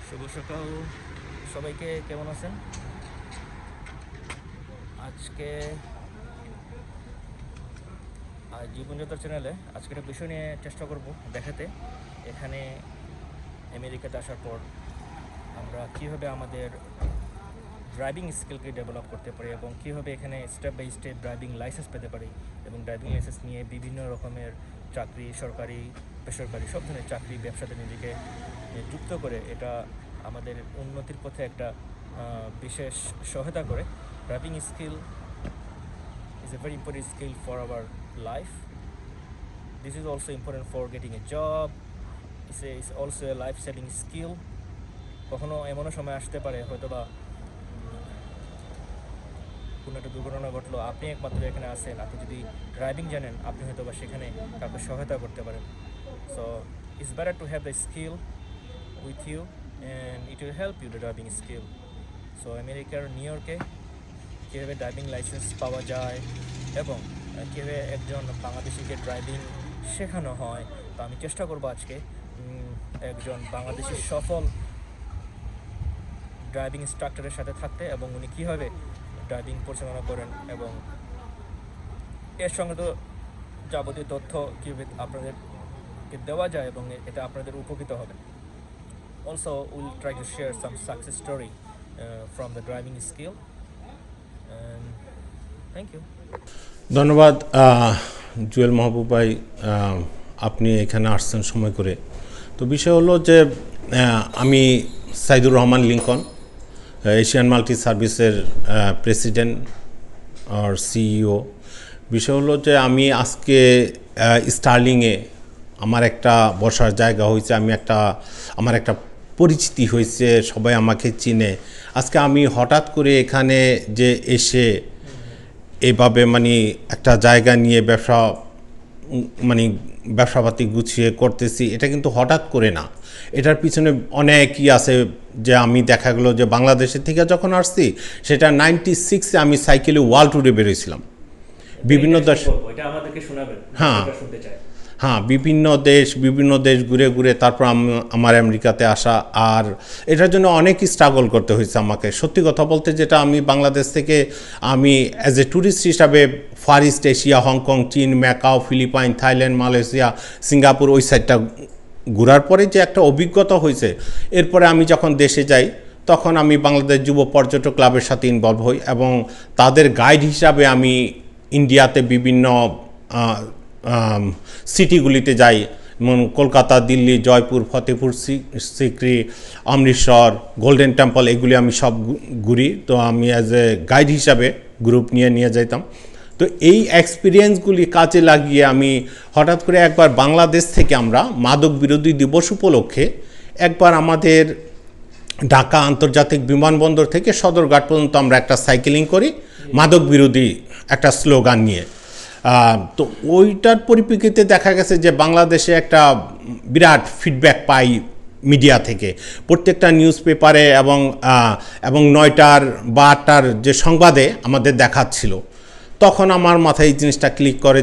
শুভ সকাল সবাইকে, কেমন আছেন? আজকে জীবনযাত্রা চ্যানেলে আজকে একটা বিষয় নিয়ে চেষ্টা করব দেখাতে। এখানে আমেরিকাতে আসার পর আমরা কীভাবে আমাদের ড্রাইভিং স্কিলকে ডেভেলপ করতে পারি এবং কীভাবে এখানে step by step driving licence পেতে পারি এবং ড্রাইভিং লাইসেন্স নিয়ে বিভিন্ন রকমের চাকরি, সরকারি বেসরকারি সব ধরনের চাকরি, ব্যবসাতে নিজেকে যুক্ত করে এটা আমাদের উন্নতির পথে একটা বিশেষ সহায়তা করে। Driving skill is a very important skill for our life. This is also important for getting a job. It's also a life-saving skill. কখনো এমনও সময় আসতে পারে হয়তোবা কোনো একটা দুর্ঘটনা ঘটলো, আপনি একমাত্র এখানে আছেন, আপনি যদি ড্রাইভিং জানেন আপনি হয়তোবা সেখানে কাউকে সহায়তা করতে পারেন। So it's better to have the skill with you and it will help you the driving skill. So আমেরিকার নিউ ইয়র্কে কীভাবে ড্রাইভিং লাইসেন্স পাওয়া যায় এবং কীভাবে একজন বাংলাদেশিকে ড্রাইভিং শেখানো হয়, তো আমি চেষ্টা করবো আজকে একজন বাংলাদেশি সফল ড্রাইভিং ইনস্ট্রাক্টরের সাথে থাকতে এবং উনি কীভাবে ড্রাইভিং পরিচালনা করেন এবং এর সঙ্গে তো যাবতীয় তথ্য কীভাবে আপনাদেরকে দেওয়া যায় এবং এটা আপনাদের উপকৃত হবে। Also will try to share some success story from the driving skill. Thank you. ধন্যবাদ জুয়েল মাহবুব ভাই, আপনি এখানে আসছেন সময় করে। তো বিষয় হলো যে আমি Saidur Rahman Lincoln, Asian multi সার্ভিসের প্রেসিডেন্ট আর সিইও। বিষয় হলো যে আমি আজকে স্টার্লিংয়ে আমার একটা বসার জায়গা হয়েছে, আমার একটা পরিচিতি হয়েছে, সবাই আমাকে চিনে। আজকে আমি হঠাৎ করে এখানে যে এসে এভাবে একটা জায়গা নিয়ে ব্যবসাপাতি গুছিয়ে করতেছি, এটা কিন্তু হঠাৎ করে না। এটার পিছনে অনেকই আছে। যে আমি দেখা গেলো যে বাংলাদেশের থেকে যখন আসছি, সেটা 96-এ আমি সাইকেলে ওয়ার্ল্ড ট্যুরে বেরোইছিলাম বিভিন্ন দেশ। হ্যাঁ, বিভিন্ন দেশ ঘুরে ঘুরে তারপর আমার আমেরিকাতে আসা। আর এটার জন্য অনেক স্ট্রাগল করতে হয়েছে আমাকে। সত্যি কথা বলতে, যেটা আমি বাংলাদেশ থেকে আমি অ্যাজ এ ট্যুরিস্ট হিসাবে ফার ইস্ট এশিয়া, হংকং, চীন, Macau, Philippine, Thailand, Malaysia, Singapore, ওই সাইডটা ঘোরার পরে যে একটা অভিজ্ঞতা হয়েছে, এরপরে আমি যখন দেশে যাই তখন আমি বাংলাদেশ যুব পর্যটক ক্লাবের সাথে ইনভলভ হই এবং তাদের গাইড হিসাবে আমি ইন্ডিয়াতে বিভিন্ন সিটিগুলিতে যাই, যেমন কলকাতা, দিল্লি, জয়পুর, ফতেহপুর সিক্রি, অমৃতসর, গোল্ডেন টেম্পল, এগুলি আমি সব ঘুরি। তো আমি অ্যাজ এ গাইড হিসাবে গ্রুপ নিয়ে যাইতাম। তো এই এক্সপিরিয়েন্সগুলি কাজে লাগিয়ে আমি হঠাৎ করে একবার বাংলাদেশ থেকে আমরা মাদক বিরোধী দিবস উপলক্ষে একবার আমাদের ঢাকা আন্তর্জাতিক বিমানবন্দর থেকে সদরঘাট পর্যন্ত আমরা একটা সাইকেলিং করি মাদক বিরোধী একটা স্লোগান নিয়ে। তো ওইটার পরিপ্রেক্ষিতে দেখা গেছে যে বাংলাদেশে একটা বিরাট ফিডব্যাক পাই মিডিয়া থেকে, প্রত্যেকটা নিউজ পেপারে এবং 9টার বা 8টার যে সংবাদে আমাদের দেখাচ্ছিল। তখন আমার মাথায় এই জিনিসটা ক্লিক করে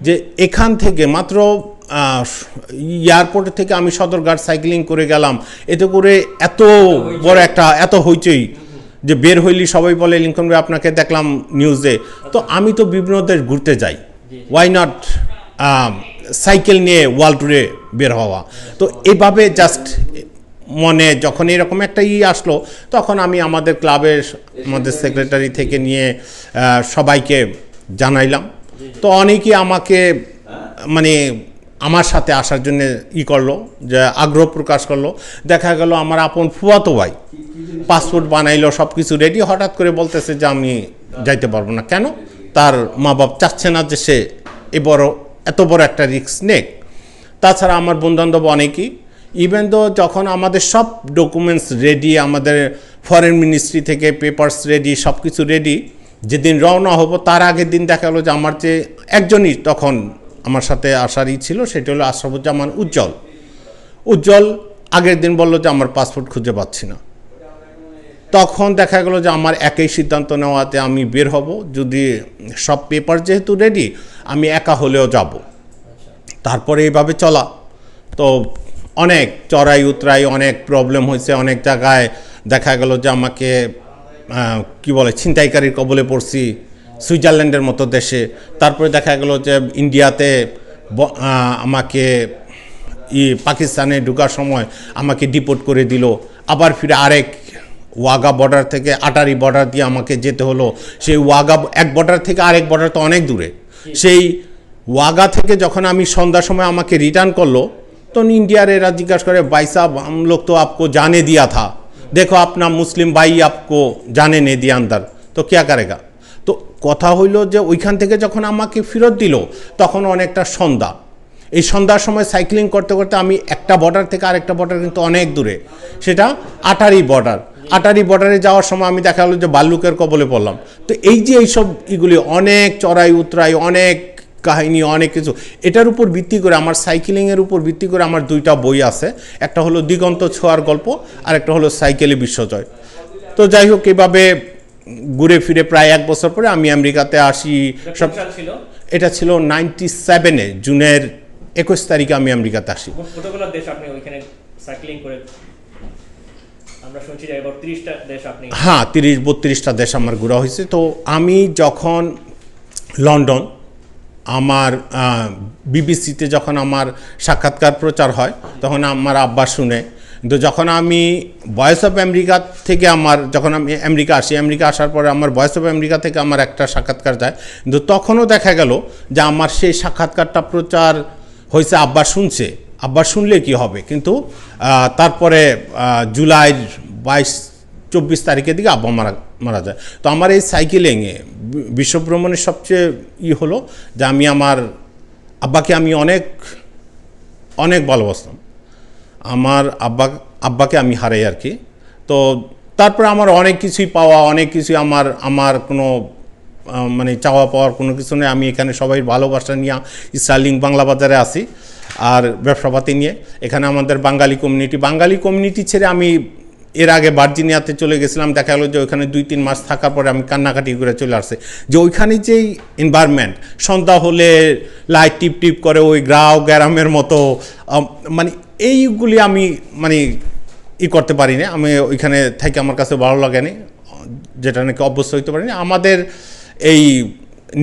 যে এখান থেকে মাত্র এয়ারপোর্ট থেকে আমি সদরঘাট সাইক্লিং করে গেলাম, এতে করে এত বড় এত হইচই যে বের হইলি সবাই বলে লিঙ্কন ভাই আপনাকে দেখলাম নিউজে। তো আমি তো বিভিন্ন দেশ ঘুরতে যাই, ওয়াই নট সাইকেল নিয়ে ওয়ার্ল্ড ট্যুরে বের হওয়া। তো এভাবে জাস্ট মনে যখন এরকম একটা আসলো, তখন আমি আমাদের ক্লাবের আমাদের সেক্রেটারি থেকে নিয়ে সবাইকে জানাইলাম। তো অনেকেই আমাকে আমার সাথে আসার জন্য করলো, যে আগ্রহ প্রকাশ করলো। দেখা গেল আমার আপন ফুফাতো ভাই পাসপোর্ট বানাইলো, সব কিছু রেডি, হঠাৎ করে বলতেছে যে আমি যাইতে পারবো না। কেন? তার মা বাপ চাচ্ছে না যে সে এত বড় একটা রিস্ক নেক। তাছাড়া আমার বন্ধুবান্ধব অনেকেই, ইভেন তো যখন আমাদের সব ডকুমেন্টস রেডি, আমাদের ফরেন মিনিস্ট্রি থেকে পেপারস রেডি, সব কিছু রেডি, যেদিন রওনা হবো তার আগের দিন দেখা গেলো যে আমার যে একজনই তখন আমার সাথে আসারই ছিল, সেটা হলো আশরাফুজ্জামান উজ্জ্বল। আগের দিন বললো যে আমার পাসপোর্ট খুঁজে পাচ্ছি না। তখন দেখা গেল যে আমার একই সিদ্ধান্ত নেওয়াতে আমি বের হব, যদি সব পেপার যেহেতু রেডি আমি একা হলেও যাব। তারপরে এইভাবে চলা। তো অনেক চড়াই উতরাই, অনেক প্রবলেম হয়েছে, অনেক জায়গায় দেখা গেল যে আমাকে কি বলে ছিনতাইকারীর কবলে পড়ছি সুইজারল্যান্ডের মতো দেশে। তারপরে দেখা গেল যে ইন্ডিয়াতে আমাকে পাকিস্তানে ঢোকার সময় আমাকে ডিপোর্ট করে দিল, আবার ফিরে আরেক ওয়াগা বর্ডার থেকে আটারি বর্ডার দিয়ে আমাকে যেতে হলো। সেই ওয়াগা এক বর্ডার থেকে আরেক বর্ডার তো অনেক দূরে। সেই ওয়াগা থেকে যখন আমি সন্ধ্যার সময় আমাকে রিটার্ন করলো, तो इंडिया एरा जिज्ञासा करे भाई साहब हम लोग तो आपको जाने दिया था, देखो अपना मुस्लिम भाई आपको जाने नहीं दिया अंदर, तो क्या करेगा। तो कथा हইল যে ওইখান থেকে যখন আমাকে ফেরত দিল তখন অনেকটা সন্ধ্যা, এই সন্ধ্যার সময় সাইক্লিং করতে করতে আমি একটা বর্ডার থেকে আরেকটা বর্ডার কিন্তু অনেক দূরে, সেটা আটারি বর্ডার। আটারি বর্ডারে যাওয়ার সময় আমি দেখা গেলো যে ভাল্লুকের কবলে পড়লাম। তো এই যে এইসব এগুলি অনেক চড়াই উতরাই, অনেক কাহিনী, অনেক কিছু, এটার উপর ভিত্তি করে আমার সাইকেলিংয়ের উপর ভিত্তি করে আমার দুইটা বই আছে, একটা হলো দিগন্ত ছোঁয়ার গল্প আর একটা হলো সাইকেলে বিশ্বজয়। তো যাই হোক এইভাবে ঘুরে ফিরে প্রায় এক বছর পরে আমি আমেরিকাতে আসি। সব ছিল এটা ছিল 97-এ জুনের 21 তারিখে আমি আমেরিকাতে আসি। কতগুলো দেশ আপনি ওইখানে সাইক্লিং করে, আমরা শুনছি যে এবার 30টা দেশ আপনি, হ্যাঁ 30-32টা দেশ আমার ঘোরা হয়েছে। তো আমি যখন লন্ডন আমার বিবিসিতে যখন আমার সাক্ষাৎকার প্রচার হয় তখন আমার আব্বা শুনে। কিন্তু যখন আমি ভয়েস অফ আমেরিকা থেকে যখন আমি আমেরিকা আসি, আমেরিকা আসার পরে আমার ভয়েস অফ আমেরিকা থেকে আমার একটা সাক্ষাৎকার যায়, কিন্তু তখনও দেখা গেল যে আমার সেই সাক্ষাৎকারটা প্রচার হয়েছে, আব্বা শুনছে। আব্বা শুনলে কি হবে, কিন্তু তারপরে জুলাইয়ের 22-24 তারিখের দিকে আব্বা মারা যায়। তো আমার এই সাইকেলিংয়ে বিশ্বভ্রমণের সবচেয়ে হলো যে আমি আমার আব্বাকে আমি অনেক অনেক ভালোবাসতাম, আমার আব্বাকে আমি হারাই আর কি। তো তারপরে আমার অনেক কিছুই পাওয়া, অনেক কিছুই আমার কোনো মানে চাওয়া পাওয়ার কোনো কিছু নেই। আমি এখানে সবাই ভালোবাসা নিয়ে স্টার্লিং বাংলা বাজারে আসি আর ব্যবসাপাতি নিয়ে। এখানে আমাদের বাঙালি কমিউনিটি ছেড়ে আমি এর আগে ভার্জিনিয়াতে চলে গেছিলাম। দেখা গেলো যে ওইখানে 2-3 মাস থাকার পরে আমি কান্নাকাটি করে চলে আসছে, যে ওইখানে যেই এনভায়রনমেন্ট, সন্ধ্যা হলে লাইট টিপ টিপ করে ওই গ্রামের মতো, মানে এইগুলি আমি মানে করতে পারি না। আমি ওইখানে থেকে আমার কাছে ভালো লাগেনি, যেটা নাকি অভ্যস্ত হইতে পারিনি। আমাদের এই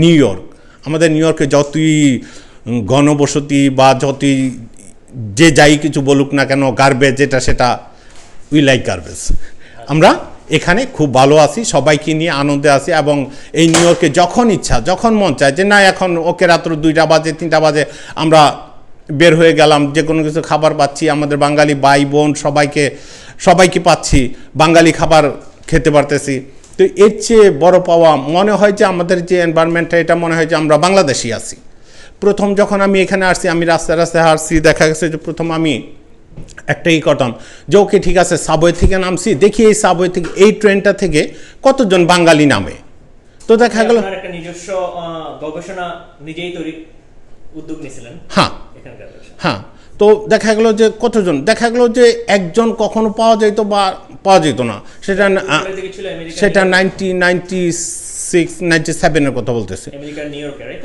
নিউ ইয়র্কে যতই ঘনবসতি বা যতই যে যাই কিছু বলুক না কেন, গার্বেজ যেটা সেটা, উই লাইক গার্বেজ। আমরা এখানে খুব ভালো আছি, সবাইকে নিয়ে আনন্দে আছি। এবং এই নিউ ইয়র্কে যখন ইচ্ছা, যখন মন চায় যে না এখন ওকে রাত্র 2টা বাজে 3টা বাজে আমরা বের হয়ে গেলাম, যে কোনো কিছু খাবার পাচ্ছি, আমাদের বাঙালি ভাই বোন সবাইকে পাচ্ছি, বাঙালি খাবার খেতে পারতেছি। তো এর চেয়ে বড় পাওয়া মনে হয় যে আমাদের যে এনভায়রনমেন্টটা, এটা মনে হয় যে আমরা বাংলাদেশি আছি। প্রথম যখন আমি এখানে আসছি, আমি রাস্তায় হাঁটছি, দেখা গেছে যে প্রথম আমি একটাই করতাম যে ওকে ঠিক আছে সাবওয়ে থেকে নামছি, দেখি এই সাবওয়ে থেকে এই ট্রেনটা থেকে কতজন বাঙালি নামে। তো দেখা গেল একটা নিজস্ব গবেষণা নিজেই তৈরি উদ্যোগ নিয়েছিলেন। হ্যাঁ হ্যাঁ। তো দেখা গেল যে কতজন, দেখা গেল যে একজন কখনো পাওয়া যেত বা পাওয়া যেত না। সেটা 1996-97-এর কথা বলতেছে।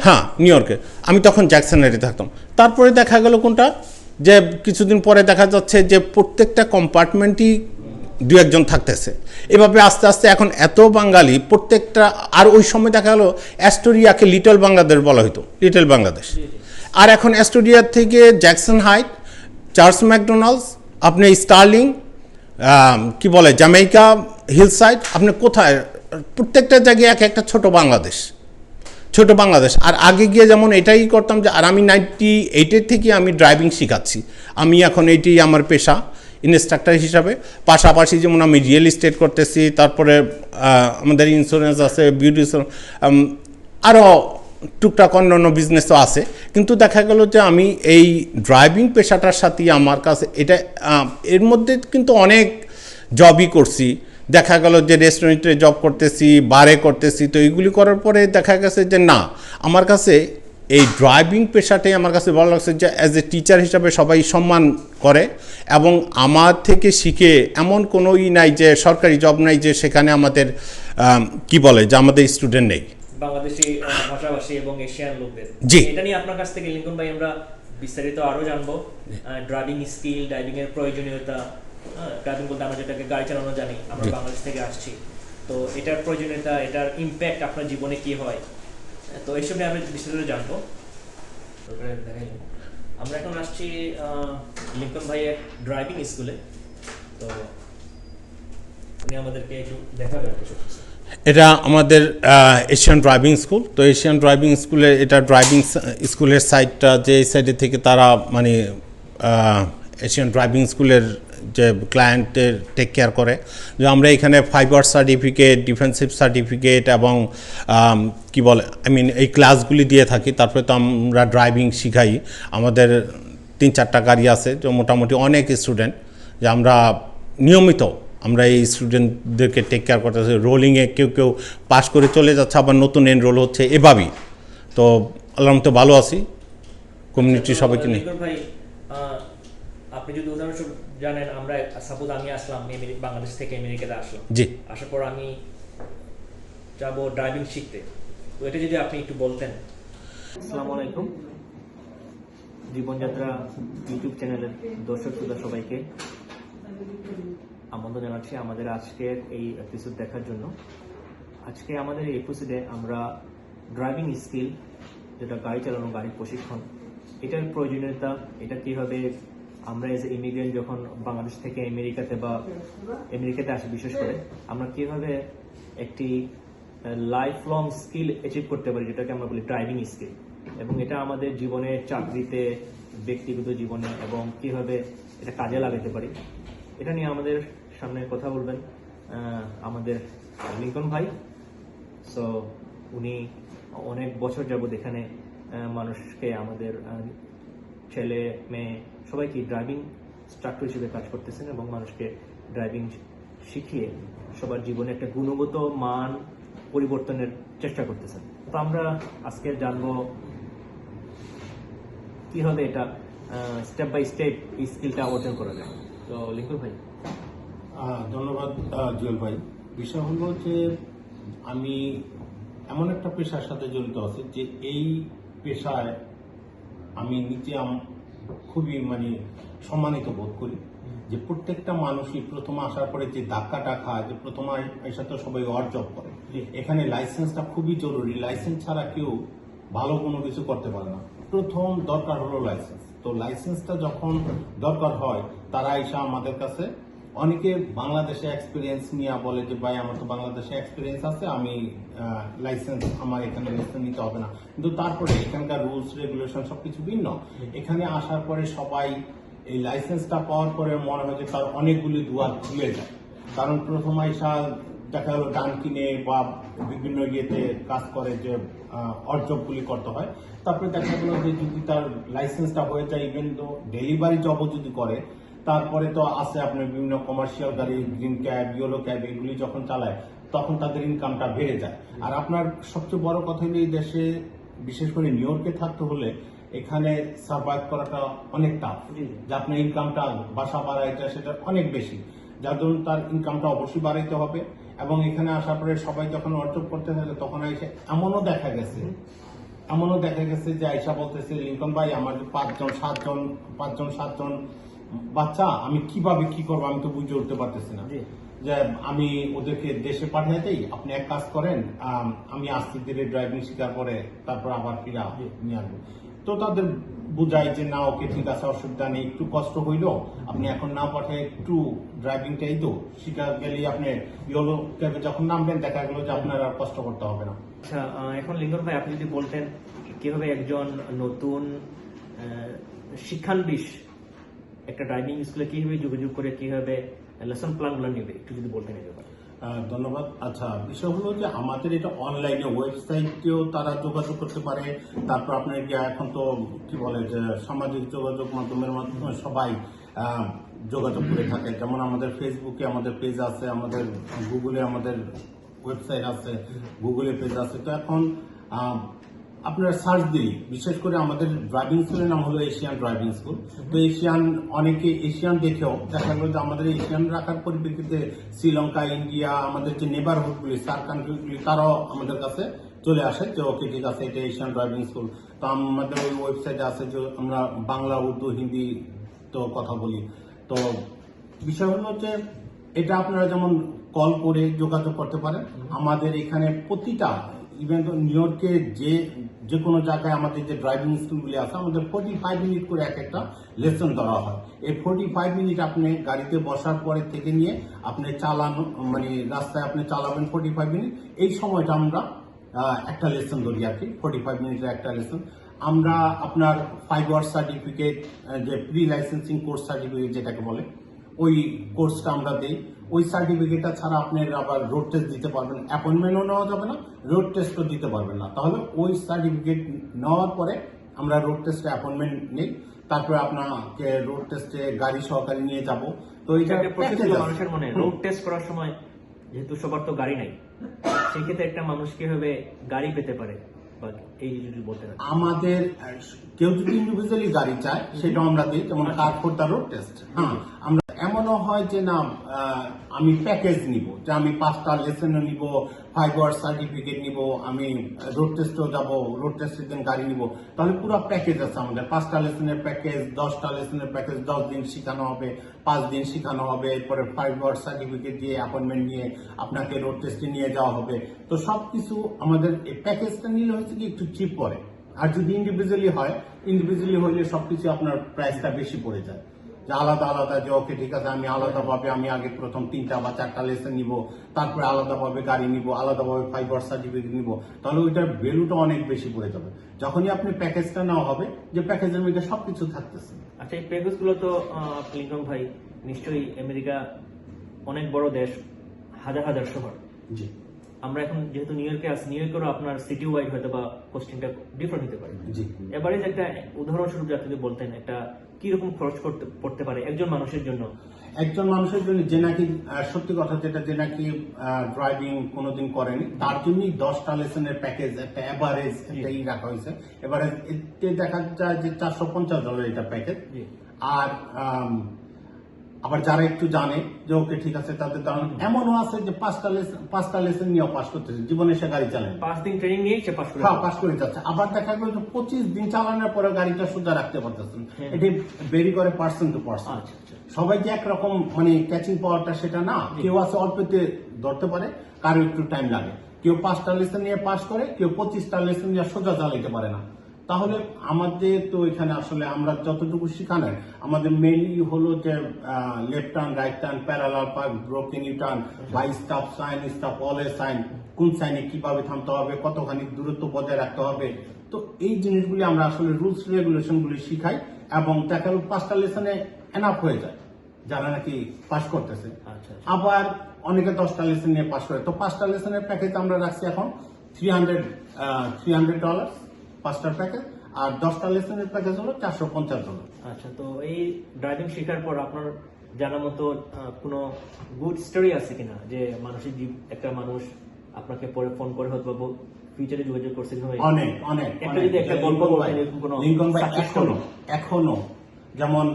হ্যাঁ নিউ ইয়র্কে, আমি তখন জ্যাকসনেটে থাকতাম। তারপরে দেখা গেল কোনটা, যে কিছুদিন পরে দেখা যাচ্ছে যে প্রত্যেকটা কম্পার্টমেন্টই 2-1জন থাকতেছে। এভাবে আস্তে আস্তে এখন এত বাঙালি প্রত্যেকটা। আর ওই সময় দেখা গেলো অ্যাস্টোরিয়াকে লিটল বাংলাদেশ বলা হতো, লিটল বাংলাদেশ। আর এখন অ্যাস্টোরিয়ার থেকে জ্যাকসন হাইট, চার্লস ম্যাকডোনাল্ডস, আপনি স্টার্লিং, কি বলে জ্যামাইকা হিলসাইড, আপনি কোথায় প্রত্যেকটা জায়গায় একটা ছোট বাংলাদেশ। আর আগে গিয়ে যেমন এটাই করতাম যে, আর আমি 98-এর থেকে আমি ড্রাইভিং শিখাচ্ছি। আমি এখন এইটি আমার পেশা ইনস্ট্রাক্টর হিসাবে। পাশাপাশি যেমন আমি রিয়েল এস্টেট করতেছি, তারপরে আমাদের ইন্স্যুরেন্স আছে, বিউটিশিয়ান, আরও টুকটাক অন্যান্য বিজনেসও আছে। কিন্তু দেখা গেল যে আমি এই ড্রাইভিং পেশাটার সাথে আমার কাছে এটা, এর মধ্যে কিন্তু অনেক জবই করছি। দেখা গেল যে রেস্টুরেন্টে জব করতেছি, বারে করতেছি। তো এইগুলি করার পরে দেখা গেছে যে না, আমার কাছে এই ড্রাইভিং পেশাটাই আমার কাছে ভালো লাগছে, যে অ্যাজ এ টিচার হিসাবে সবাই সম্মান করে। এবং আমার থেকে শিখে এমন কোনো নাই যে সরকারি জব নাই যে সেখানে আমাদের কি বলে যে আমাদের স্টুডেন্ট নেই, বাংলাদেশি ভাষাভাষী এবং এশিয়ান লোকদের। জি, এটা নিয়ে আপনার কাছ থেকে লিঙ্কন ভাই আমরা বিস্তারিত আরও জানবো ড্রাইভিং স্কিল, ড্রাইভিংয়ের প্রয়োজনীয়তা। ড্রাইভিং বলতে আমরা যেটাকে গাড়ি চালানো জানি, আমরা জি। বাংলাদেশ থেকে আসছি, তো এটার প্রয়োজনীয়তা, এটার ইম্প্যাক্ট আপনার জীবনে কি হয়, তো এইসব নিয়ে আমি বিস্তারিত জানবো। আমরা এখন আসছি লিঙ্কন ভাইয়ের ড্রাইভিং স্কুলে, তো উনি আমাদেরকে একটু দেখাবেন কিছু। এটা আমাদের এশিয়ান ড্রাইভিং স্কুল। তো এশিয়ান ড্রাইভিং স্কুলে এটা ড্রাইভিং স্কুলের সাইডটা যে সাইডে থেকে তারা মানে এশিয়ান ড্রাইভিং স্কুলের যে ক্লায়েন্টের টেক কেয়ার করে, যে আমরা এখানে 5 ইয়ার সার্টিফিকেট, ডিফেন্সিভ সার্টিফিকেট এবং কি বলে এই ক্লাসগুলি দিয়ে থাকি। তারপরে তো আমরা ড্রাইভিং শিখাই। আমাদের 3-4টা গাড়ি আছে, যে মোটামুটি অনেক স্টুডেন্ট, যে আমরা নিয়মিত আমরা এই স্টুডেন্টদেরকে টেক কেয়ার করতেছি। রোলিংয়ে কেউ কেউ পাস করে চলে যাচ্ছে, আবার নতুন এনরোল হচ্ছে, এভাবেই। তো আল্লাহ তো ভালো আছি, কমিউনিটি সবাইকে নিয়ে। লিঙ্কন ভাই, আপনি যদি উদাহরণস্বরূপ জানেন, আমরা সাপোজ আমি আসলাম বাংলাদেশ থেকে আমেরিকাতে আসলাম, জি। আসার পর আমি যাবো ড্রাইভিং শিখতে, তো এটা যদি আপনি একটু বলতেন। আসসালামু আলাইকুম, জীবনযাত্রা ইউটিউব চ্যানেলের দর্শক শ্রোতা সবাইকে আমন্ত্রণ জানাচ্ছি আমাদের আজকের এই এপিসোড দেখার জন্য। আজকে আমাদের এই এপিসোডে আমরা ড্রাইভিং স্কিল, যেটা গাড়ি চালানো, গাড়ির প্রশিক্ষণ, এটার প্রয়োজনীয়তা, এটা কীভাবে আমরা এজ এ ইমিগ্রেন্ট যখন বাংলাদেশ থেকে আমেরিকাতে আসি, বিশেষ করে আমরা কীভাবে একটি লাইফ লং স্কিল অ্যাচিভ করতে পারি, যেটাকে আমরা বলি ড্রাইভিং স্কিল, এবং এটা আমাদের জীবনে, চাকরিতে, ব্যক্তিগত জীবনে, এবং কীভাবে এটা কাজে লাগাতে পারি, এটা নিয়ে আমাদের সামনে কথা বলবেন আমাদের লিঙ্কন ভাই। সো উনি অনেক বছর যাবত এখানে মানুষকে, আমাদের ছেলে মেয়ে সবাইকে ড্রাইভিং ইনস্ট্রাক্টর হিসেবে কাজ করতেছেন, এবং মানুষকে ড্রাইভিং শিখিয়ে সবার জীবনে একটা গুণগত মান পরিবর্তনের চেষ্টা করতেছেন। তো আমরা আজকে জানবো কীভাবে এটা স্টেপ বাই স্টেপ এই স্কিলটা অর্জন করা যায়। তো লিঙ্কন ভাই। ধন্যবাদ জুয়েল ভাই। বিষয় হলো যে আমি এমন একটা পেশার সাথে জড়িত আছি, যে এই পেশায় আমি নিজে খুবই সম্মানিত বোধ করি, যে প্রত্যেকটা মানুষই প্রথম আসার পরে যে ধাক্কাটা খায়, যে প্রথম এসে তো সবাই অর্জব করে। এখানে লাইসেন্সটা খুবই জরুরি। লাইসেন্স ছাড়া কেউ ভালো কোনো কিছু করতে পারে না। প্রথম দরকার হলো লাইসেন্স। তো লাইসেন্সটা যখন দরকার হয়, তারা এসে আমাদের কাছে, অনেকে বাংলাদেশে এক্সপিরিয়েন্স নিয়ে বলে যে ভাই আমার তো বাংলাদেশে এক্সপিরিয়েন্স আছে, আমি লাইসেন্স, আমার এখানে লাইসেন্স নিতে হবে না। কিন্তু তারপরে এখানকার রুলস রেগুলেশন সবকিছু ভিন্ন। এখানে আসার পরে সবাই এই লাইসেন্সটা পাওয়ার পরে মনে হয় যে তার অনেকগুলি দুয়ার খুলে যায়। কারণ প্রথম আইসা দেখা গেল ডান কিনে বা বিভিন্ন ইয়েতে কাজ করে, যে অর্জবগুলি করতে হয়। তারপরে দেখা গেল যে যদি তার লাইসেন্সটা হয়ে যায়, ইভেন তো ডেলিভারি জবও যদি করে, তারপরে তো আছে আপনার বিভিন্ন কমার্শিয়াল গাড়ি, গ্রিন ক্যাব, ইয়েলো ক্যাব, এগুলি যখন চালায়, তখন তাদের ইনকামটা বেড়ে যায়। আর আপনার সবচেয়ে বড় কথা হলো, এই দেশে বিশেষ করে নিউ ইয়র্কে থাকতে হলে এখানে সার্ভাইভ করাটা অনেক টাফ, যে আপনার ইনকামটা, বাসা ভাড়া, এটা সেটা অনেক বেশি, যার জন্য তার ইনকামটা অবশ্যই বাড়াইতে হবে। এবং এখানে আসার পরে সবাই যখন অর্জন করতে থাকে, তখন এসে এমনও দেখা গেছে যে আইসা বলতেছে, লিঙ্কন ভাই আমার 5-7জন বাচ্চা, আমি কিভাবে কি করবো আমি তো বুঝে উঠতে পারতেছি না, যে আমি ওদেরকে দেশে পাঠিয়ে দেই, আপনি এক কাজ করেন, আমি আস্তে ধীরে ড্রাইভিং শেখার পরে তারপর আবার ফিরে নিয়ে আসবো। তো তাদের বুঝাই যে না, ওকে ঠিক আছে, অসুবিধা নেই, একটু কষ্ট হইলো, আপনি এখন না পাঠিয়ে একটু ড্রাইভিংটাই তো শিখা গেলে আপনি ইয়েলো ক্যাবে যখন নামবেন, দেখা গেলো যে আপনার আর কষ্ট করতে হবে না। আচ্ছা, এখন লিঙ্কন ভাই আপনি যদি বলতেন কিভাবে একজন নতুন শিক্ষানবিশ একটা ড্রাইভিং স্কুলে কিভাবে যোগাযোগ করে, কিভাবে লেসন প্ল্যানগুলো নেবে, একটু যদি বলতেন এই ব্যাপারে। ধন্যবাদ। আচ্ছা, বিষয় হলো যে আমাদের এটা অনলাইনে ওয়েবসাইটেও তারা যোগাযোগ করতে পারে। তারপর আপনার এখন তো কি বলে যে সামাজিক যোগাযোগ মাধ্যমের মাধ্যমে সবাই যোগাযোগ করে থাকে। যেমন আমাদের ফেসবুকে আমাদের পেজ আছে, আমাদের গুগলে আমাদের ওয়েবসাইট আছে, গুগলে পেজ আছে। তো এখন আপনারা সার্চ দিই, বিশেষ করে আমাদের ড্রাইভিং স্কুলের নাম হলো এশিয়ান ড্রাইভিং স্কুল। তো অনেকে এশিয়ান দেখেও দেখা গেল যে আমাদের এশিয়ান রাখার পরিপ্রেক্ষিতে শ্রীলঙ্কা, ইন্ডিয়া, আমাদের যে নেবারহুডগুলি, সার কান্ট্রিগুলি, তারাও আমাদের কাছে চলে আসে যে ওকে ঠিক আছে এটা এশিয়ান ড্রাইভিং স্কুল। তো আমাদের ওই ওয়েবসাইটে আছে যে আমরা বাংলা, উর্দু, হিন্দি তো কথা বলি। তো বিষয় হলো যে এটা আপনারা যেমন কল করে যোগাযোগ করতে পারেন। আমাদের এখানে প্রতিটা ইভেন নিউ ইয়র্কে যে কোনো জায়গায় আমাদের যে ড্রাইভিং স্কুলগুলি আছে আমাদের 45 মিনিট করে এক একটা লেসন দেওয়া হয়। এই 45 মিনিট আপনি গাড়িতে বসার পরে থেকে নিয়ে আপনি চালানো মানে রাস্তায় আপনি চালাবেন 45 মিনিট। এই সময়টা আমরা একটা লেসন ধরি আর কি, 45 মিনিটের একটা লেসন। আমরা আপনার 5 আওয়ার সার্টিফিকেট, যে প্রি লাইসেন্সিং কোর্স সার্টিফিকেট যেটাকে বলে, ওই কোর্সটা আমরা দিই। ওই সার্টিফিকেটটা ছাড়া আপনি আবার রোড টেস্ট দিতে পারবেন, অ্যাপয়েন্টমেন্টও নেওয়া যাবে না, রোড টেস্টও দিতে পারবেন না। তাহলে ওই সার্টিফিকেট নেওয়ার পরে আমরা রোড টেস্টে অ্যাপয়েন্টমেন্ট নেই, তারপরে আপনাকে রোড টেস্টে গাড়ি সহকারে নিয়ে যাব। তো এটা একটা প্রশ্ন ছিল মানুষের মনে, রোড টেস্ট করার সময় যেহেতু সবার তো গাড়ি নাই, সেই ক্ষেত্রে একটা মানুষ কিভাবে গাড়ি পেতে পারে বা এই যদি বলতে পারেন। আমাদের কেউ যদি ইন্ডিভিজুয়ালি গাড়ি চায় সেটাও আমরা দিই, যেমন কার ফর দ্য রোড টেস্ট। হ্যাঁ, আমরা এমনও হয় যে না আমি প্যাকেজ নিব, যে আমি 5টা লেসনও নিব, 5 আওয়ার সার্টিফিকেট নিব, আমি রোড টেস্টও যাব, রোড টেস্টের দিন গাড়ি নিব। তাহলে পুরো প্যাকেজ আছে আমাদের, 5টা লেসনের প্যাকেজ, 10টা লেসনের প্যাকেজ, 10 দিন শেখানো হবে, 5 দিন শেখানো হবে, এরপরে 5 আওয়ার সার্টিফিকেট দিয়ে অ্যাপয়েন্টমেন্ট নিয়ে আপনাকে রোড টেস্টে নিয়ে যাওয়া হবে। তো সবকিছু আমাদের এই প্যাকেজটা নিলে হচ্ছে কি একটু চিপ পড়ে। আর যদি ইন্ডিভিজুয়ালি হয়, ইন্ডিভিজুয়ালি হলে সবকিছু আপনার প্রাইসটা বেশি পড়ে যায়। যে আলাদা আলাদা, যে ওকে ঠিক আছে আমি আলাদাভাবে আমি আগে প্রথম 3টা বা 4টা লেসন নিব, তারপরে আলাদাভাবে গাড়ি নিব, আলাদাভাবে 5 আওয়ার সার্টিফিকেট নিব, তাহলে ওইটার ভ্যালুটা অনেক বেশি পড়ে যাবে। যখনই আপনি প্যাকেজটা নেওয়া হবে, যে প্যাকেজের মধ্যে সবকিছু থাকতেছে। আচ্ছা, এই প্যাকেজগুলো তো লিঙ্কন ভাই নিশ্চয়ই আমেরিকা অনেক বড় দেশ, হাজার হাজার শহর। জি, আমরা এখন যেহেতু নিউ ইয়র্কে আছি, নিউ ইয়র্কেরও আপনার সিটি ওয়াইড হয়তো বা পোস্টিংটা ডিফারেন্ট হতে পারে। জি। এবারে যে একটা উদাহরণস্বরূপ যদি বলতেন, একটা কিরকম খরচ পড়তে পারে একজন মানুষের জন্য? একজন মানুষের জন্য যে নাকি সত্যি কথা যেটা, যে নাকি ড্রাইভিং কোনোদিন করেনি, তার জন্যই 10টা লেসনের প্যাকেজ একটা এভারেজ একটাই রাখা হয়েছে। এভারেজ এতে দেখা যায় যে $450 এটা প্যাকেজ। জি। আর আবার যারা একটু জানে যে ওকে ঠিক আছে, তাদের কারণ এমনও আছে যে 5টা লেসন নিয়ে পাস করতেছে, জীবনে সে গাড়ি চালায় 5 দিন ট্রেনিং নিয়ে সে পাস করে। হ্যাঁ, পাস করে যাচ্ছে। আবার দেখা গেল যে 25 দিন চালানোর পরে গাড়িটা সোজা রাখতে পারতেছেন। এটি ভেরি করে পার্সন টু পার্সন। আচ্ছা, আচ্ছা। সবাই যে একরকম মানে ক্যাচিং পাওয়ারটা সেটা না, কেউ আছে অল্পতে ধরতে পারে, কারো একটু টাইম লাগে। কেউ 5টা লেসন নিয়ে পাস করে, কেউ 25টা লেসন নিয়ে সোজা চালাইতে পারে না। তাহলে আমাদের তো এখানে আসলে আমরা যতটুকু শিখানোর, আমাদের মেইনলি হলো যে left turn, right turn, parallel park, broken U turn, by stop sign, stop all way sign, কোন সাইনে কিভাবে থামতে হবে, কতখানি দূরত্ব বজায় রাখতে হবে। তো এই জিনিসগুলি আমরা আসলে রুলস রেগুলেশনগুলি শিখাই, এবং দেখা গেল 5টা লেসনে এনাফ হয়ে যায় যারা নাকি পাস করতেছে। আচ্ছা। আবার অনেকে 10টা লেসন নিয়ে পাস করে। তো 5টা লেসনের প্যাকেজ আমরা রাখছি এখন $300 5টার প্যাকেজ, আর 10টা লেসনের প্যাকেজ হলো $450। আচ্ছা, তো এই ড্রাইভিং শেখার পর আপনার জানা মতো কোনো গুড স্টোরি আছে কিনা, যে মানুষের একটা মানুষ আপনাকে পরে ফোন করে হয়তো ফিউচারে যোগাযোগ করছে? অনেক অনেক একটা যদি একটা গল্প বলতেন, এরকম কোনো লিঙ্কন ভাই, success story। এখনো যেমন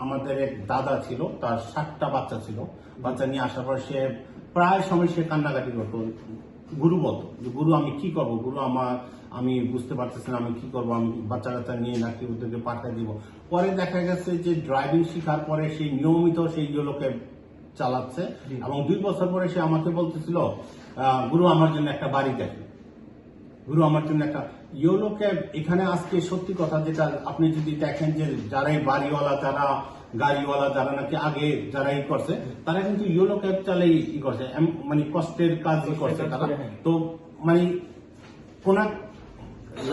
আমাদের এক দাদা ছিল, তার 7টা বাচ্চা ছিল। বাচ্চা নিয়ে আসার পর সে প্রায় সময় সে কান্নাকাটি করতো। গুরু বলতো যে গুরু আমি কি করব, গুরু আমি বুঝতে পারতেছি না আমি কি করবো, আমি বাচ্চা কাচ্চা নিয়ে নাকি ওদেরকে পাঠিয়ে দিব। পরে দেখা গেছে যে ড্রাইভিং শেখার পরে সেই নিয়মিত সেই লোকে চালাচ্ছে, এবং 2 বছর পরে সে আমাকে বলতেছিল গুরু আমার জন্য একটা বাড়ি দেখে, গুরু আমার জন্য একটা ইয়োলো ক্যাব। এখানে আজকে সত্যি কথা যেটা আপনি যদি দেখেন যে যারা এই বাড়িওয়ালা, যারা গাড়িওয়ালা, যারা নাকি আগে যারা ই করছে, তারা কিন্তু ইয়োলো ক্যাব চালাই ই করছে, মানে কষ্টের কাজ করছে তারা। তো মানে কোন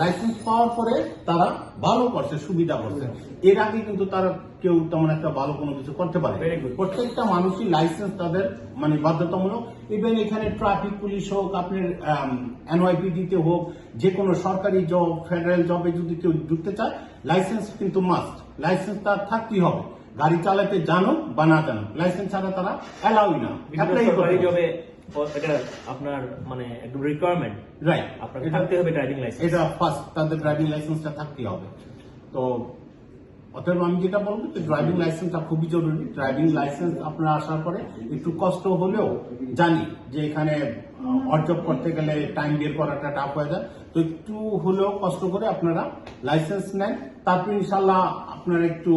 লাইসেন্স পাওয়ার পরে তারা ভালো করছে, সুবিধা করছে। এর আগে কিন্তু তারা কেউ তেমন একটা ভালো কোনো কিছু করতে পারে। প্রত্যেকটা মানুষই লাইসেন্স তাদের মানে বাধ্যতামূলক। ইভেন এখানে ট্রাফিক পুলিশ হোক, আপনার NYPD-তে হোক, যে কোনো সরকারি জব, ফেডারেল জবে যদি কেউ ঢুকতে চায়, লাইসেন্স কিন্তু মাস্ট। লাইসেন্স তার থাকতেই হবে, গাড়ি চালাতে জানো বা না জানো, লাইসেন্স ছাড়া তারা অ্যালাউই না। এটা আপনার মানে একদম রিকোয়ারমেন্ট, রাইট, আপনাকে থাকতে হবে ড্রাইভিং লাইসেন্স। এটা ফার্স্ট, তাদের ড্রাইভিং লাইসেন্সটা থাকতেই হবে। তো অতএব আমি যেটা বলবো যে ড্রাইভিং লাইসেন্সটা খুবই জরুরি। ড্রাইভিং লাইসেন্স আপনার আসার পরে একটু কষ্ট হলেও জানি যে এখানে অর্জব করতে গেলে টাইম বের করাটা টাফ হয়ে যায়। তো একটু হলেও কষ্ট করে আপনারা লাইসেন্স নেন, তারপর ইনশাল্লাহ আপনারা একটু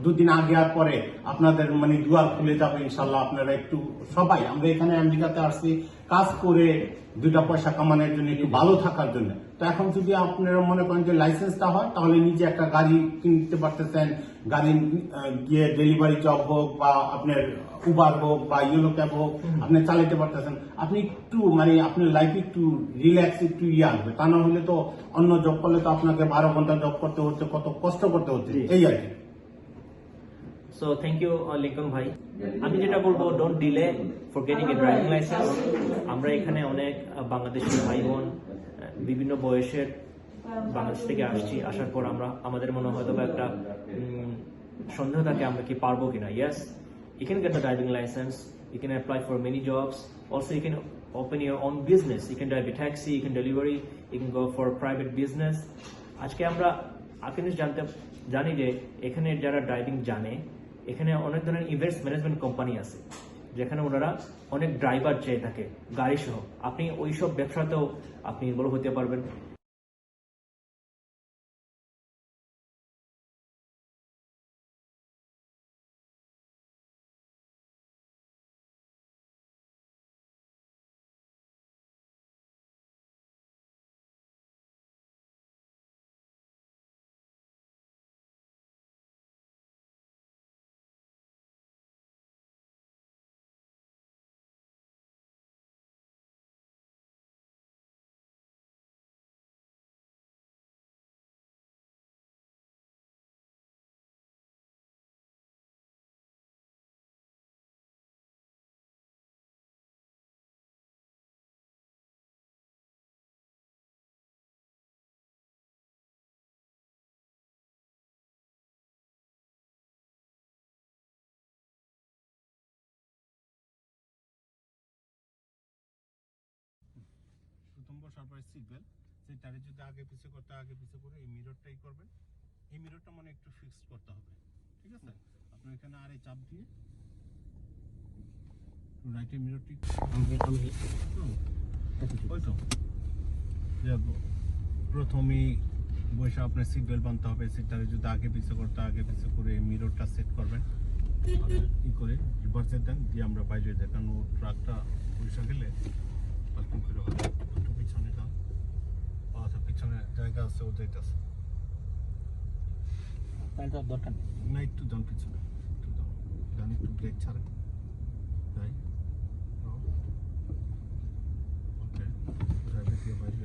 দুদিন আগে আর পরে আপনাদের মানে দুয়ার খুলে যাবে ইনশাল্লাহ। আপনারা একটু সবাই, আমরা এখানে আমেরিকাতে আসছি কাজ করে 2টা পয়সা কামানোর জন্য, একটু ভালো থাকার জন্য। তো এখন যদি আপনারা মনে করেন যে লাইসেন্সটা হয়, তাহলে নিজে একটা গাড়ি কিনতে পারতেছেন, গাড়ি গিয়ে ডেলিভারি জব হোক বা আপনার উবার হোক বা ইয়েলো ক্যাব হোক, আপনি চালাইতে পারতেছেন। আপনি একটু মানে আপনার লাইফে একটু রিল্যাক্স, একটু আসবে। তা না হলে তো অন্য জব করলে তো আপনাকে 12 ঘন্টা জব করতে হচ্ছে, কত কষ্ট করতে হচ্ছে, এই আর কি। সো থ্যাংক ইউ লিঙ্কন ভাই। আমি যেটা বলবো, don't delay for getting a driving licence. আমরা এখানে অনেক বাংলাদেশি ভাই বোন বিভিন্ন বয়সের বাংলাদেশ থেকে আসছি, আসার পর আমাদের মনে হয়তো বা একটা সন্দেহ থাকে আমরা কি পারবো কিনা। Yes, you can get the driving license, you can apply for many jobs, also you can open your own business, you can drive a taxi, you can delivery, you can go for private business. আজকে আমরা জিনিস জানি যে এখানে যারা driving জানে, এখানে অনেক ধরনের ইভেন্টস ম্যানেজমেন্ট কোম্পানি আছে যেখানে ওনারা অনেক ড্রাইভার চেয়ে থাকে গাড়ি সহ। আপনি ওইসব ব্যবসাতেও আপনি ইনভলভ হতে পারবেন। প্রথম বসার পরে সিট বেল্ট, সেটারে যদি আগে পিছে করতে আগে পিছে করে এই মিররটাই করবেন। এই মিররটা মানে একটু ফিক্স করতে হবে, ঠিক আছে? আপনি এখানে আরে চাপ দিয়ে রাইটের মিররটি ওই তো প্রথমেই বসে আপনার সিট বেল্ট বাঁধতে হবে। সিটটারে যদি আগে পিছে করতে আগে পিছে করে মিররটা সেট করবেন, ই করে রিভার্সে দেন দিয়ে আমরা বাইরে দেখান। ও ট্রাকটা বসে গেলে পার্কিং করে একটু পিছনে যান, আচ্ছা পিছনে জায়গা আছে, ও যাইতেছে তাহলে তো দরকার নেই। না, একটু যান পিছনে, একটু যান, একটু ব্রেক ছাড়েন, যাই ওকে। ড্রাইভার দিয়ে বাইরে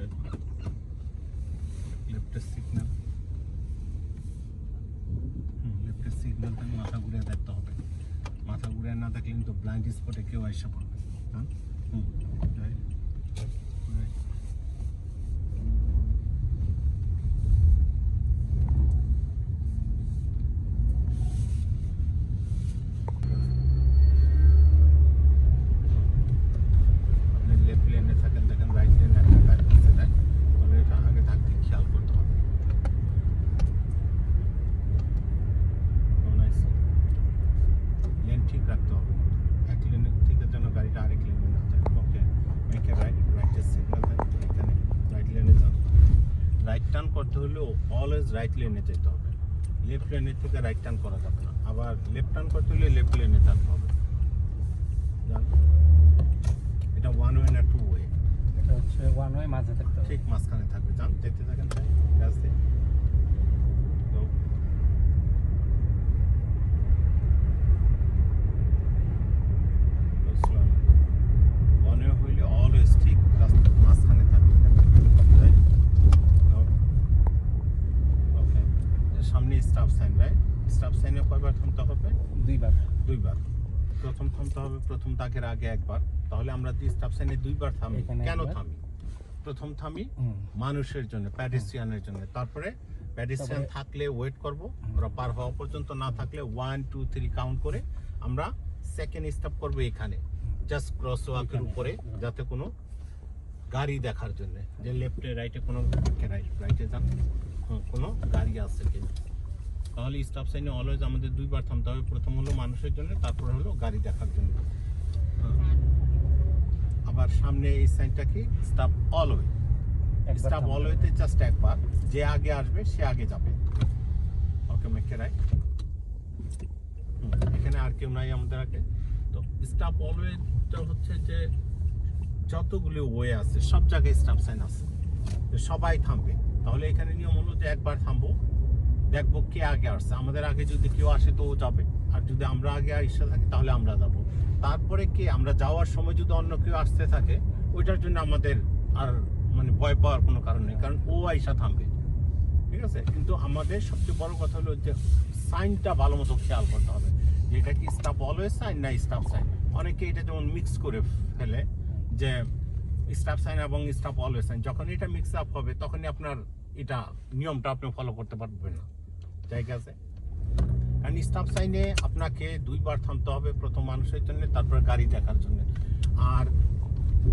লেফটের সিগন্যাল, লেফটের সিগন্যাল থেকে মাথা ঘুরে দেখতে হবে। মাথা ঘুরে না দেখলে কিন্তু ব্লাইন্ড স্পটে কেউ এসে পড়বে। হ্যাঁ, আপনি লেফট লেনে থাকেন, দেখেন রাইট লেনে একটা গাড়ি আসছে, তাই তাহলে এটা আগে থাকতে খেয়াল করতে হবে। লেন ঠিক রাখতে হবে, এক লেনের থেকে যেন গাড়িটা আরেক লেনে না যায়। ওকে, মেকে রাইটের সিগন্যাল দেন, এখানে রাইট লেনে যান। রাইট টার্ন করতে হলেও অলওয়েজ রাইট লেনে যেতে হবে, লেফট লেনের থেকে রাইট টার্ন করা যাবে না। আবার লেফট টার্ন করতে হলে লেফট লেনে যেতে হবে। জান, এটা ওয়ান ওয়ে না টু ওয়ে? এটা হচ্ছে ওয়ান ওয়ে, মাঝে থাকতে হবে। ঠিক মাঝখানে থাকবে। যান, যেতে থাকেন, তাই রাস্তায় তো ওয়ান ওয়ে হইলে অলওয়েজ ঠিক রাস্তার মাঝখানে থাকবে। ওকে, সামনে স্টপ সাইন, রাইট? স্টপ সাইনে কয়বার থামতে হবে? দুইবার। প্রথম থামতে হবে প্রথম দাগের আগে একবার। তাহলে আমরা যে স্টপ সাইনে দুইবার থামি, কেন থামি? প্রথম থামি মানুষের জন্য, প্যাডেস্ট্রিয়ানের জন্য। তারপরে প্যাডেস্ট্রিয়ান থাকলে ওয়েট করব, ওরা পার হওয়া পর্যন্ত। না থাকলে 1 2 3 কাউন্ট করে আমরা সেকেন্ড স্টপ করব এখানে, জাস্ট ক্রস ওয়াকের উপরে, যাতে কোনো গাড়ি দেখার জন্য যে লেফটে রাইটে কোনো রাইটে যান কোনো গাড়ি আছে কিনা। তাহলে স্টপ সাইনে অলওয়েজ আমাদের দুইবার থামতে হবে। প্রথম হলো মানুষের জন্য, তারপরে হলো গাড়ি দেখার জন্য। আবার এবার সামনে এই সাইনটা কি স্টপ অলওয়ে, স্টপ অলওয়েতে জাস্ট একবার, যে আগে আসবে সে আগে যাবে। ওকে মেক রাইট। এখানে আর কেউ নাই আমাদের আগে। তো স্টপ অলওয়েটা হচ্ছে যে যতগুলো ওয়ে আছে সব জায়গায় স্টপ সাইন আছে, সবাই থামবে। তাহলে এখানে নিয়ম হলো যে একবার থামবো, দেখবো কে আগে আসছে। আমাদের আগে যদি কেউ আসে তো ও যাবে, আর যদি আমরা আগে এসে থাকি তাহলে আমরা যাব। তারপরে কি আমরা যাওয়ার সময় যদি অন্য কেউ আসতে থাকে, ওইটার জন্য আমাদের আর মানে ভয় পাওয়ার কোনো কারণ নেই, কারণ ও আইসা থামবে। ঠিক আছে, কিন্তু আমাদের সবচেয়ে বড় কথা হলো যে সাইনটা ভালো মতো খেয়াল করতে হবে, যে এটা কি স্টপ অলওয়েজ সাইন না স্টপ সাইন। অনেকে এটা যেমন মিক্স করে ফেলে, যে স্টপ সাইন এবং স্টপ অলওয়েজ সাইন। যখন এটা মিক্স আপ হবে তখনই আপনার এটা নিয়মটা আপনি ফলো করতে পারবেন না। ঠিক আছে, কারণ স্টপ সাইনে আপনাকে দুইবার থামতে হবে, প্রথম মানুষের জন্য, তারপর গাড়ি দেখার জন্য। আর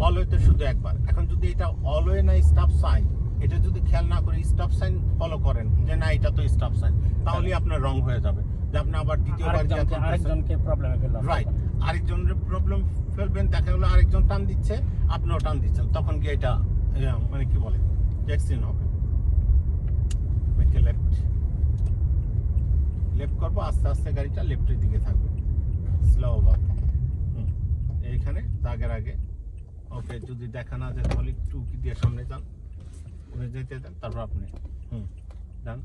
অলওয়েতে শুধু একবার। এখন যদি এটা অলওয়ে না স্টপ সাইন, এটা যদি খেয়াল না করে স্টপ সাইন ফলো করেন যে না এটা তো স্টপ সাইন, তাহলে আপনার রং হয়ে যাবে, যে আপনি আবার দ্বিতীয়বার আরেকজনকে প্রবলেমে ফেললাম। রাইট, আরেকজনের প্রবলেম ফেলবেন। দেখা গেলো আরেকজন টান দিচ্ছে, আপনিও টান দিচ্ছেন, তখন কি এটা মানে কি বলে অ্যাক্সিডেন্ট হবে। লেফট লেফট করবো, আস্তে আস্তে গাড়িটা লেফটের দিকে থাকবে, স্লো ভাবে। এইখানে দাগের আগে। ওকে, যদি দেখা না যায় তাহলে একটু কি দিয়ে সামনে যান, উড়ে যেতে দেন, তারপর আপনি ডান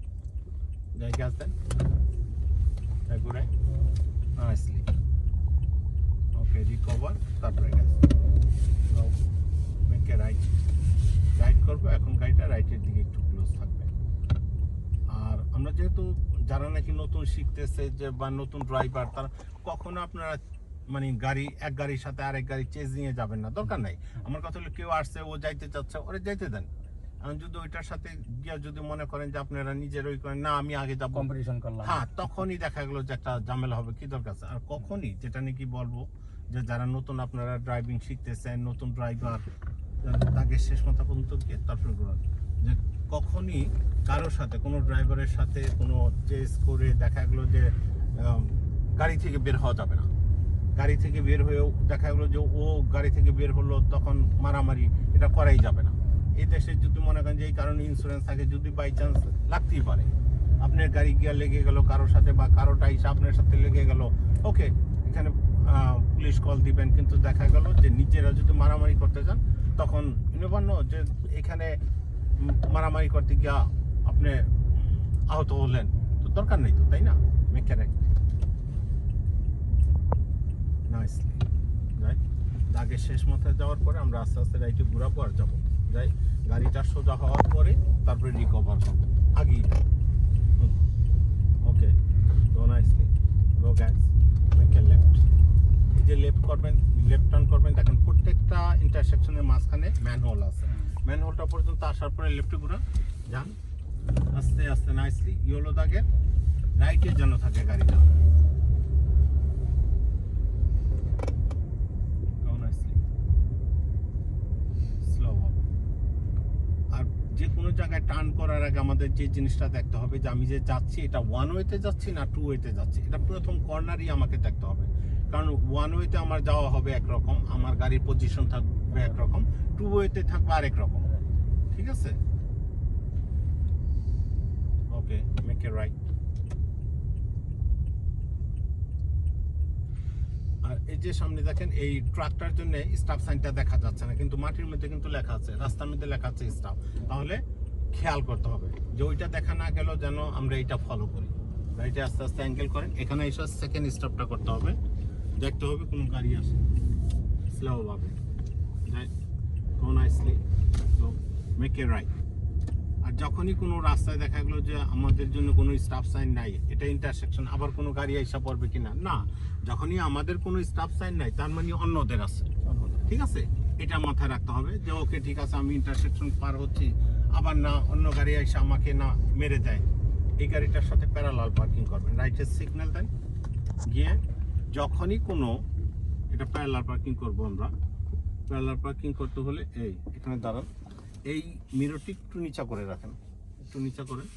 যাই গ্যাস দেন, ঘুরে নাইসলি। ওকে, রিকভার, তারপরে গ্যাস মেকে রাইট। রাইট করবো এখন, গাড়িটা রাইটের দিকে একটু ক্লোজ থাকবে। আর আমরা যেহেতু যারা নাকি নতুন শিখতেছে যে বা নতুন ড্রাইভার, তারা কখনো আপনারা মানে এক গাড়ির সাথে আরেক গাড়ি চেজ নিয়ে যাবেন না, দরকার নাই। আমার কথা হলো কেউ আসছে, ও যাইতে চাচ্ছে, ওরে যাইতে দেন। যদি ওইটার সাথে গিয়ে যদি মনে করেন যে আপনারা নিজের ওই করেন না আমি আগে যাবো, কম্পিটিশন করলাম, হ্যাঁ, তখনই দেখা গেলো যে একটা ঝামেলা হবে, কি দরকার আছে। আর কখনই যেটা নাকি বলবো যে যারা নতুন আপনারা ড্রাইভিং শিখতেছেন, নতুন ড্রাইভার, তাকে শেষ মাথা পর্যন্ত গিয়ে তারপরে ঘোরান, যে কখনই কারোর সাথে কোনো ড্রাইভারের সাথে কোনো চেস করে দেখা গেলো যে গাড়ি থেকে বের হওয়া যাবে না। গাড়ি থেকে বের হয়েও দেখা গেলো যে ও গাড়ি থেকে বের হলো, তখন মারামারি এটা করাই যাবে না। এই দেশে যদি মনে করেন যে এই কারণে ইন্স্যুরেন্স থাকে, যদি বাই চান্স লাগতেই পারে, আপনার গাড়ি গিয়া লেগে গেল কারোর সাথে, বা কারোটা এসে আপনার সাথে লেগে গেল, ওকে, এখানে পুলিশ কল দিবেন। কিন্তু দেখা গেল যে নিজেরা যদি মারামারি করতে চান, তখন নিবান্ন যে এখানে মারামারি করতে গিয়া আপনি আহত হলেন, তো দরকার নেই তো, তাই না? Mechanic nicely right. দাগে শেষ মাথায় যাওয়ার পরে আমরা আস্তে আস্তে রাইটে ঘুরাবো আর যাবো, যাই গাড়িটা সোজা হওয়ার পরে তারপরে রিকভার হবে আগেই। Okay, go nicely, go gas, make a left. এই যে লেফট করবেন, লেফট টার্ন করবেন, দেখেন প্রত্যেকটা ইন্টারসেকশনের মাঝখানে ম্যানহোল আছে। ম্যানহোলটা পর্যন্ত আসার পরে লেফটে ঘুরা যান, আস্তে আস্তে নাইসলি। ইয়েলো দাগের রাইটে যেন থাকে গাড়িটা, যে কোনো জায়গায় টার্ন করার আগে আমাদের যে জিনিসটা দেখতে হবে যে আমি যে যাচ্ছি এটা ওয়ান ওয়েতে যাচ্ছি না টু ওয়েতে যাচ্ছি। এটা প্রথম কর্নারই আমাকে দেখতে হবে, কারণ ওয়ান ওয়েতে আমার যাওয়া হবে একরকম, আমার গাড়ির পজিশন থাকবে একরকম, টু ওয়েতে থাকবে আরেক রকম। ঠিক আছে, ওকে, মেক এ রাইট। আর এই যে সামনে দেখেন এই ট্রাকটার জন্য স্টপ সাইনটা দেখা যাচ্ছে না, কিন্তু মাটির মধ্যে কিন্তু লেখা আছে, রাস্তার মধ্যে লেখা আছে স্টপ। তাহলে খেয়াল করতে হবে যে ওইটা দেখা না গেল যেন আমরা এইটা ফলো করি। গাড়িটা আস্তে আস্তে অ্যাঙ্গেল করেন, এখানে এসে সেকেন্ড স্টপটা করতে হবে, দেখতে হবে কোনো গাড়ি আসে, স্লো ভাবে গো নাইসলি, তো মেক এ রাইট। আর যখনই কোনো রাস্তায় দেখা গেলো যে আমাদের জন্য কোনো স্টপ সাইন নাই, এটা ইন্টারসেকশন, আবার কোনো গাড়ি এসে পড়বে কিনা, না, যখনই আমাদের কোনো স্টপ সাইন নাই তার মানে অন্যদের আছে। ঠিক আছে, এটা মাথায় রাখতে হবে যে ওকে ঠিক আছে আমি ইন্টারসেকশন পার হচ্ছি, আবার না অন্য গাড়ি এসে আমাকে না মেরে দেয়। এই গাড়িটার সাথে প্যারালাল পার্কিং করবেন, রাইটের সিগন্যাল দেন, গিয়ে যখনই কোনো এটা প্যারালাল পার্কিং করবো আমরা, প্যারালাল পার্কিং করতে হলে এই এখানে দাঁড়ান, এই মিররটি একটু নিচা করে রাখেন, একটু নিচা করেন,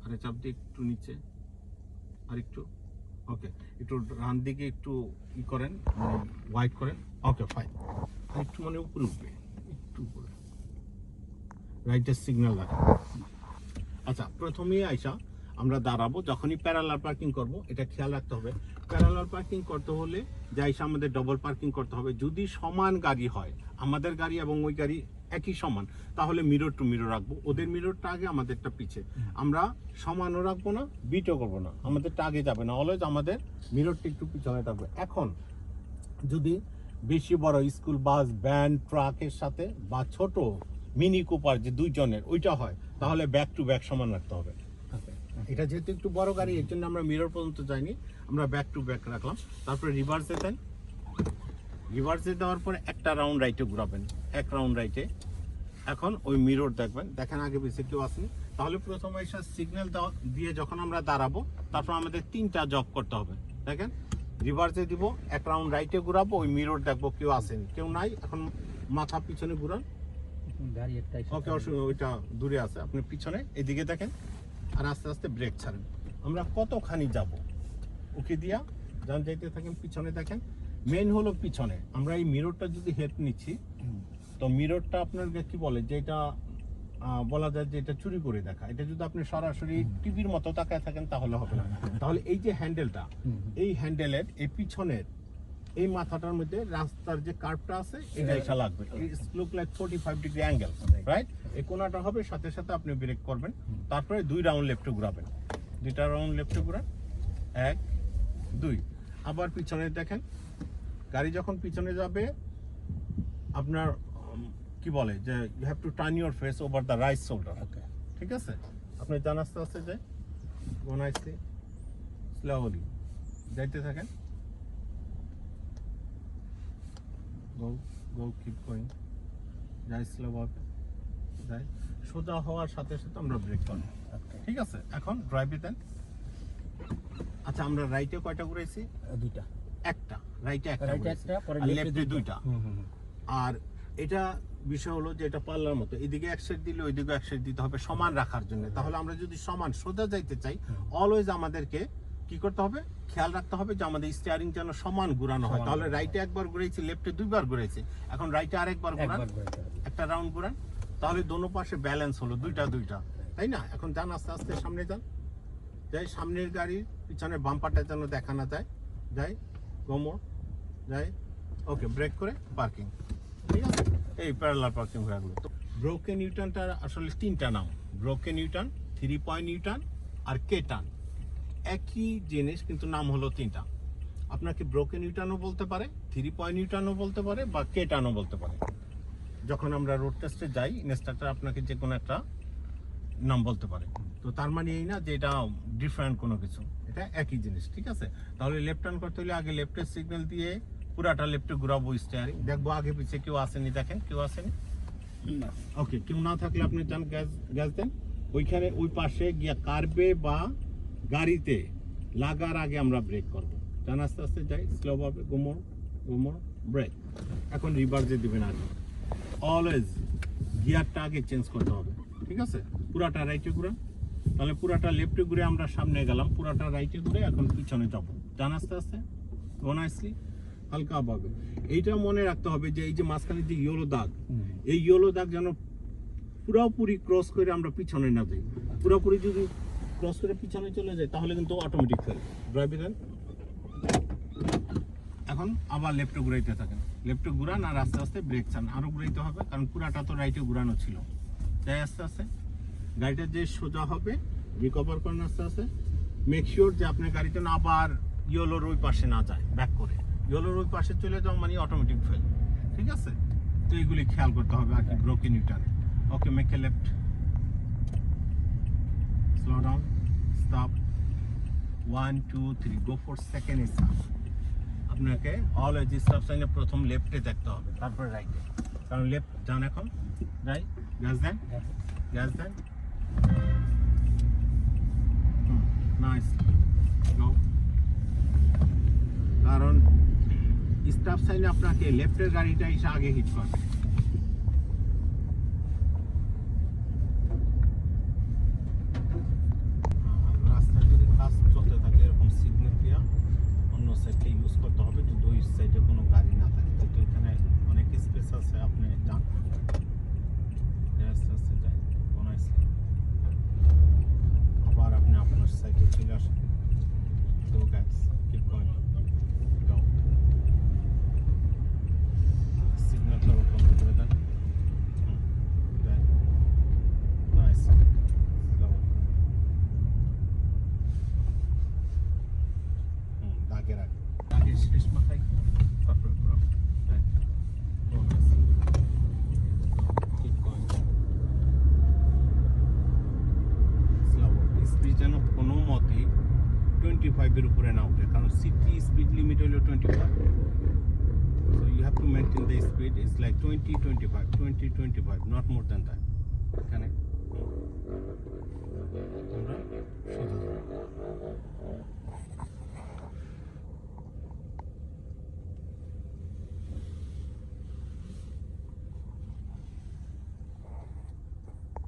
আরে চাপ দিয়ে একটু নিচে, আর একটু, ওকে, একটু ডান দিকে একটু ই করেন, মানে ওয়াইড করেন। ওকে ফাইন, একটু মানে উপরে উঠবে, একটু উপরে, রাইটের সিগন্যাল রাখেন। আচ্ছা, প্রথমেই আইসা আমরা দাঁড়াবো, যখনই প্যারালাল পার্কিং করব, এটা খেয়াল রাখতে হবে। প্যারালাল পার্কিং করতে হলে যাইসা আমাদের ডবল পার্কিং করতে হবে। যদি সমান গাড়ি হয়, আমাদের গাড়ি এবং ওই গাড়ি একই সমান, তাহলে মিরর টু মিরর রাখবো। ওদের মিররটা আগে, আমাদেরটা পিছে। আমরা সমানও রাখবো না, বিটও করবো না, আমাদেরটা আগে যাবে না, অলওয়েজ আমাদের মিররটা একটু পিছনে থাকবে। এখন যদি বেশি বড় স্কুল বাস, ভ্যান, ট্রাকের সাথে বা ছোট মিনি কুপার যে দুইজনের ওইটা হয়, তাহলে ব্যাক টু ব্যাক সমান রাখতে হবে। এটা যেহেতু একটু বড় গাড়ি, এর জন্য আমরা মিরর পর্যন্ত যাইনি, আমরা ব্যাক টু ব্যাক রাখলাম। তারপরে রিভার্সে দেন, রিভার্সে দেওয়ার পরে একটা রাউন্ড রাইটে ঘুরাবেন, এক রাউন্ড রাইটে। এখন ওই মিরর দেখবেন, দেখেন আগে পিছিয়ে কেউ আসেনি। তাহলে প্রথমে এসে সিগন্যাল দিয়ে যখন আমরা দাঁড়াবো, তারপর আমাদের 3টা জব করতে হবে। দেখেন, রিভার্সে দিব, এক রাউন্ড রাইটে ঘুরাবো, ওই মিরর দেখবো কেউ আসেনি, কেউ নাই। এখন মাথা পিছনে ঘুরান, গাড়ি একটা ওকে, ওইটা দূরে আছে, আপনি পিছনে এদিকে দেখেন, আর আস্তে আস্তে ব্রেক ছাড়েন। আমরা কতখানি যাব, ওকে দিয়া যান, যাইতে থাকেন, পিছনে দেখেন। মেন হলো পিছনে আমরা এই মিররটা যদি হেল্প নিচ্ছি, তো মিররটা আপনার কি বলে, যে এটা বলা যায় যে এটা চুরি করে দেখা। এটা যদি আপনি সরাসরি টিভির মতো তাকায় থাকেন তাহলে হবে না। তাহলে এই যে হ্যান্ডেলটা, এই হ্যান্ডেলের এই পিছনের এই মাথাটার মধ্যে রাস্তার যে কার্ভটা আছে, এটা এসে লাগবে। It's look like 45 degree angle, right? এই কোণাটা হবে, সাথে সাথে আপনি ব্রেক করবেন। তারপরে 2 রাউন্ড লেফটে ঘুরাবেন, 2টা রাউন্ড লেফটে ঘুরান, 1 2। আবার পিছনে দেখেন, গাড়ি যখন পিছনে যাবে, আপনার কি বলে যে you have to turn your face over the right shoulder. Okay, ঠিক আছে? আপনি যান আস্তে আস্তে, যায় গো নাইসলি, স্লোলি যাইতে থাকেন, গো গো, কিপ গোয়িং, যাই স্লো ভাবে যাই। সোজা হওয়ার সাথে সাথে আমরা ব্রেক করব, ঠিক আছে? এখন ড্রাইভে দেন। আচ্ছা, আমরা রাইটে কয়টা ঘুরাইছি? 2টা, একটা রাইটে, একটা রাইটে একটা, পরে লেফটে 2টা। আর এটা বিষয় হলো যে এটা পাল্লার মতো, এদিকে এক সাইড দিলে ওইদিকে এক সাইড দিতে হবে সমান রাখার জন্য। তাহলে আমরা যদি সমান সোজা যাইতে চাই, অলওয়েজ আমাদেরকে কি করতে হবে, খেয়াল রাখতে হবে যে আমাদের স্টিয়ারিং যেন সমান ঘুরানো হয়। তাহলে রাইটে একবার ঘুরেছি, লেফটে 2বার ঘুরেছি, এখন রাইটে আরেকবার ঘুরান, একটা রাউন্ড ঘুরান, তাহলে দোনো পাশে ব্যালেন্স হলো, 2টা, তাই না? এখন যান আস্তে আস্তে সামনে যান, যাই, সামনের গাড়ির পিছনে বাম্পারটা যেন দেখা না যায়, যাই, গোমর যাই, ওকে, ব্রেক করে পার্কিং, ঠিক আছে? এই প্যারালাল পার্কিং হয়ে গেলো। তো ব্রোকেন ইউটার্নটার আসলে 3টা নাম, ব্রোকেন ইউটার্ন, 3 পয়েন্ট ইউটার্ন আর কে টার্ন। একই জিনিস, কিন্তু নাম হলো 3টা। আপনাকে ব্রোকেন ইউটার্নও বলতে পারে, 3 পয়েন্ট ইউটার্নও বলতে পারে, বা কে টার্নও বলতে পারে। যখন আমরা রোড টেস্টে যাই, ইনস্ট্রাক্টর আপনাকে যে কোনো একটা নাম বলতে পারে। তো তার মানে এই না যে এটা ডিফারেন্ট কোনো কিছু, এটা একই জিনিস, ঠিক আছে? তাহলে লেফট টার্ন করতে হলে আগে লেফটের সিগন্যাল দিয়ে পুরাটা লেফটে ঘুরাবো স্টিয়ারিং, দেখবো আগে পিছিয়ে কেউ আসেনি, দেখেন কেউ আসেনি। ওকে, কেউ না থাকলে আপনি যান, গ্যাস দেন, ওইখানে ওই পাশে গিয়া কার্বে বা গাড়িতে লাগার আগে আমরা ব্রেক করবো। যান আস্তে আস্তে যাই, স্লো ভাবে, গোমর গোমর, ব্রেক। এখন রিভার্সে দিবেন আগে, অলওয়েজ গিয়ারটা আগে চেঞ্জ করতে হবে, ঠিক আছে? পুরাটা রাইটে ঘুরান, তাহলে পুরাটা লেফটে ঘুরে আমরা সামনে গেলাম, পুরাটা রাইটে ঘুরে এখন পিছনে যাব। যান আস্তে আস্তে, অনায়াসলি, হালকা ভাবে। এইটা মনে রাখতে হবে যে এই যে মাঝখানে যে ইয়েলো দাগ, এই ইয়েলো দাগ যেন পুরোপুরি ক্রস করে আমরা পিছনে না যাই। পুরোপুরি যদি ক্রস করে পিছনে চলে যায় তাহলে কিন্তু অটোমেটিক ফেল। ড্রাইভে দেন, এখন আবার লেফটে ঘুরাইতে থাকেন, লেফটে ঘুরান আর আস্তে আস্তে ব্রেক চান, আরো ঘুরাইতে হবে, কারণ পুরাটা তো রাইটে ঘুরানো ছিল। তাই আস্তে আস্তে গাড়িটা যে সোজা হবে, রিকভার করেন আস্তে আস্তে। মেক শিওর যে আপনার গাড়িতে না আবার ইয়েলোর ওই পাশে না যায়, ব্যাক করে ইয়েলোর ওই পাশে চলে যাও মানে অটোমেটিক ফেল, ঠিক আছে? তো এইগুলি খেয়াল করতে হবে আর কি ব্রোকেন ইউটার্নে। Okay, make a left, slow down, stop, 1 2 3, go for second stop. আপনাকে অলওয়েজ স্টপ সাইনে প্রথম লেফটে দেখতে হবে, তারপরে রাইটে, কারণ লেফট যান। এখন রাইট, গ্যাস দেন, গ্যাস দেন, নাইস, গো। কারণ স্টপ সাইনে আপনাকে লেফটের গাড়িটা এসে আগে হিট করবে। রাস্তায় যদি কাজ চলতে থাকে এরকম সিগন্যাল দিয়া যেন কোনো মতে 25-এর উপরে না উঠে, কারণ সিটি স্পিড লিমিট হলো 25. So you have to maintain the speed. It's like 20-25, 20-25, not more than that. Can I?